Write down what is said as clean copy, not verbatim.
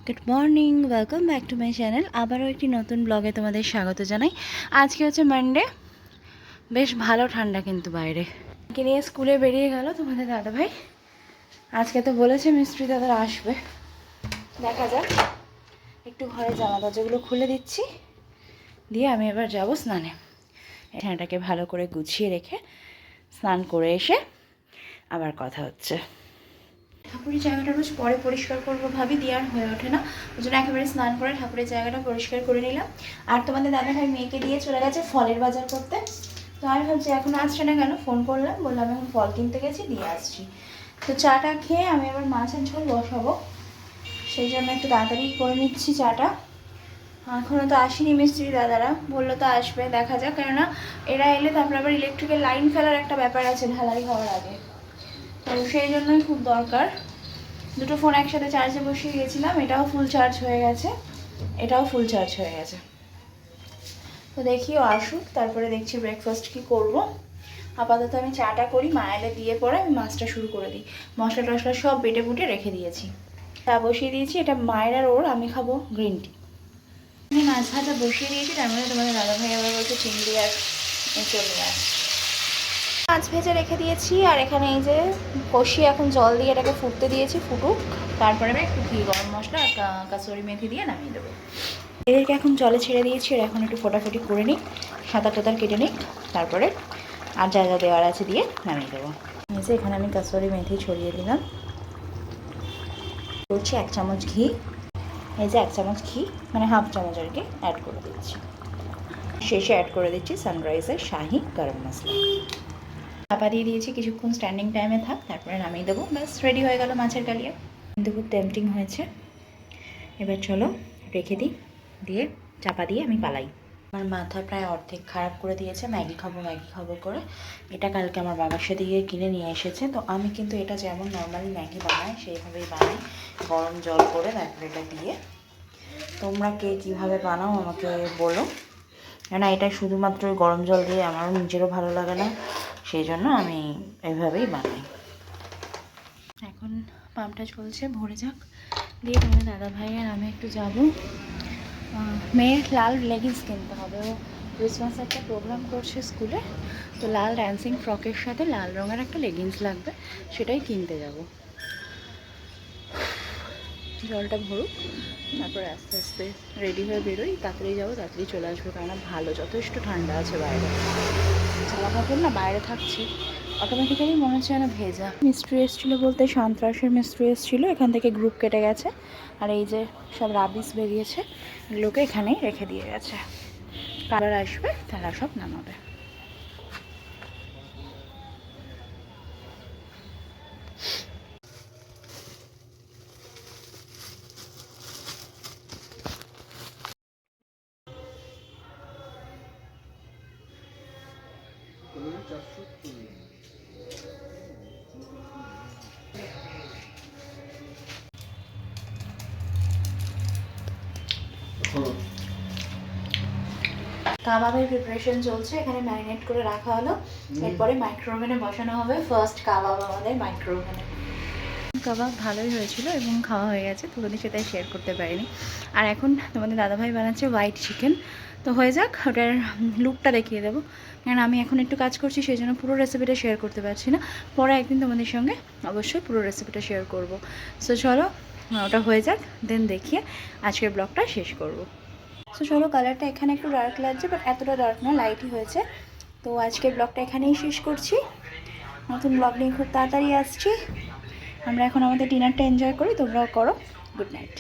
Good morning, welcome back to my channel. আবারও একটি নতুন ব্লগে তোমাদের স্বাগত জানাই। আজকে হচ্ছে মানডে, বেশ ভালো ঠান্ডা কিন্তু বাইরে। নিয়ে স্কুলে বেরিয়ে গেল তোমাদের দাদাভাই। আজকে তো বলেছে মিস্ত্রি দাদারা আসবে, দেখা যাক। একটু ঘরে জামা দরজাগুলো খুলে দিচ্ছি, দিয়ে আমি এবার যাব স্নানে। এখানটাকে ভালো করে গুছিয়ে রেখে স্নান করে এসে আবার কথা হচ্ছে। ঠাকুরের জায়গাটা রোজ পরে পরিষ্কার করবো ভাবি, দিয়ে আর হয়ে ওঠে না। ওই জন্য একেবারে স্নান করে ঠাকুরের জায়গাটা পরিষ্কার করে নিলাম। আর তোমাদের দাদাভাই মেয়েকে দিয়ে চলে গেছে ফলের বাজার করতে। তো আমি ভাবছি এখন আসছে না কেন, ফোন করলাম, বললাম এখন ফল কিনতে গেছি, দিয়ে আসছি। তো চাটা খেয়ে আমি এবার মাছের ঝোল বসাবো, সেই জন্য একটু তাড়াতাড়ি করে নিচ্ছি চাটা। এখনও তো আসেনি মিস্ত্রি দাদারা, বললো তো আসবে, দেখা যাক। কেননা এরা এলে তারপরে আবার ইলেকট্রিকের লাইন ফেলার একটা ব্যাপার আছে ঢালাই হওয়ার আগে, তো সেই জন্যই খুব দরকার। দুটো ফোন একসাথে চার্জে বসিয়ে গেছিলাম, এটাও ফুল চার্জ হয়ে গেছে, এটাও ফুল চার্জ হয়ে গেছে। তো দেখি ও আসুক, তারপরে দেখছি ব্রেকফাস্ট কি করব। আপাতত আমি চাটা করি, মা এলে দিয়ে পরে আমি মাছটা শুরু করে দিই। মশলা টশলা সব বেটে বুটে রেখে দিয়েছি, তা বসিয়ে দিয়েছি। এটা মায়ের আর ওর, আমি খাবো গ্রিন টি। আমি মাছ ভাজা বসিয়ে দিয়েছি, তার মধ্যে তোমাদের দাদাভাই আবার বলছে চিংড়ি আর এঁচড় নিয়ে আসছে। মাছ ভেজে রেখে দিয়েছি, আর এখানে এই যে কষিয়ে এখন জল দিয়ে এটাকে ফুটতে দিয়েছি, ফুটুক। তারপরে একটু ঘি, গরম মশলা আর কাসুরি মেথি দিয়ে নামিয়ে দেবো। এদেরকে এখন জলে ছেড়ে দিয়েছি, আর এখন একটু ফোটাফুটি করে নিই, সাঁতার টাতার কেটে নিই, তারপরে আর যা যা দেওয়ার আছে দিয়ে নামিয়ে দেবো। এই যে এখানে আমি কাসুরি মেথি ছড়িয়ে দিলাম, করছি 1 চামচ ঘি। এই যে 1 চামচ ঘি, মানে হাফ চামচ আর কি অ্যাড করে দিচ্ছি। শেষে অ্যাড করে দিচ্ছি সানরাইজের শাহি গরম মশলা। চাপা দিয়ে দিয়েছি, কিছুক্ষণ স্ট্যান্ডিং টাইমে থাক, তারপরে নামিয়ে দেবো। ব্যাস রেডি হয়ে গেল মাছের কালিয়া। কিন্তু খুব টেম্পটিং হয়েছে। এবার চলো রেখে দিই, দিয়ে চাপা দিয়ে আমি পালাই। আমার মাথা প্রায় অর্ধেক খারাপ করে দিয়েছে ম্যাগি খাবো করে। এটা কালকে আমার বাবার সাথে গিয়ে কিনে নিয়ে এসেছে। তো আমি কিন্তু এটা যেমন নর্মালি ম্যাগি বানাই সেইভাবেই বানাই, গরম জল করে তারপরে এটা দিয়ে। তোমরা কে কীভাবে বানাও আমাকে বলো, কেননা এটা শুধুমাত্র গরম জল দিয়ে আমারও নিজেরও ভালো লাগে না, সেই জন্য আমি এইভাবেই বানাই। এখন পাম্পটা চলছে, ভরে যাক, দিয়ে তোমার দাদাভাই আর আমি একটু যাবো। মেয়ের লাল লেগিংস কিনতে হবে, ও ক্রিসমাস একটা প্রোগ্রাম করছে স্কুলে, তো লাল ড্যান্সিং ফ্রকের সাথে লাল রঙের একটা লেগিংস লাগবে, সেটাই কিনতে যাব। জলটা ভরুক, তারপরে আস্তে আস্তে রেডি হয়ে বেরোই। তাড়াতাড়ি যাবো, তাড়াতাড়ি চলে আসবো, কেননা ভালো যথেষ্ট ঠান্ডা আছে বাইরে। জামা কাপড় না বাইরে থাকছে, অটোমেটিক্যালি মনে হচ্ছে যেন ভেজা। মিস্ত্রি এসেছিলো বলতে সন্ত্রাসের মিস্ত্রি এসেছিলো, এখান থেকে গ্রুপ কেটে গেছে, আর এই যে সব রাবিশ বেরিয়েছে এগুলোকে এখানেই রেখে দিয়ে গেছে। কালার আসবে তারা সব নামাবে। কাবাবের প্রিপারেশন চলছে, এখানে ম্যারিনেট করে রাখা হলো, এরপরে মাইক্রোওভেনে বসানো হবে। ফার্স্ট কাবাব আমাদের মাইক্রোওভেনে। কাবাব ভালোই হয়েছিল এবং খাওয়া হয়ে গেছে, তোমাদের সাথে শেয়ার করতে পারিনি। আর এখন তোমাদের দাদাভাই বানাচ্ছে হোয়াইট চিকেন, তো হয়ে যাক, ওটার লুকটা দেখিয়ে দেবো। কারণ আমি এখন একটু কাজ করছি, সেই জন্য পুরো রেসিপিটা শেয়ার করতে পারছি না। পরে একদিন তোমাদের সঙ্গে অবশ্যই পুরো রেসিপিটা শেয়ার করব। সো চলো ওটা হয়ে যাক, দেন দেখিয়ে আজকের ব্লগটা শেষ করব। সো চলো, কালারটা এখানে একটু ডার্ক লাগছে, বাট এতটা ডার্ক না, লাইটই হয়েছে। তো আজকের ব্লগটা এখানেই শেষ করছি, নতুন ব্লগ নিয়ে খুব তাড়াতাড়ি আসছি। আমরা এখন আমাদের ডিনারটা এনজয় করি, তোমরাও করো। Good night.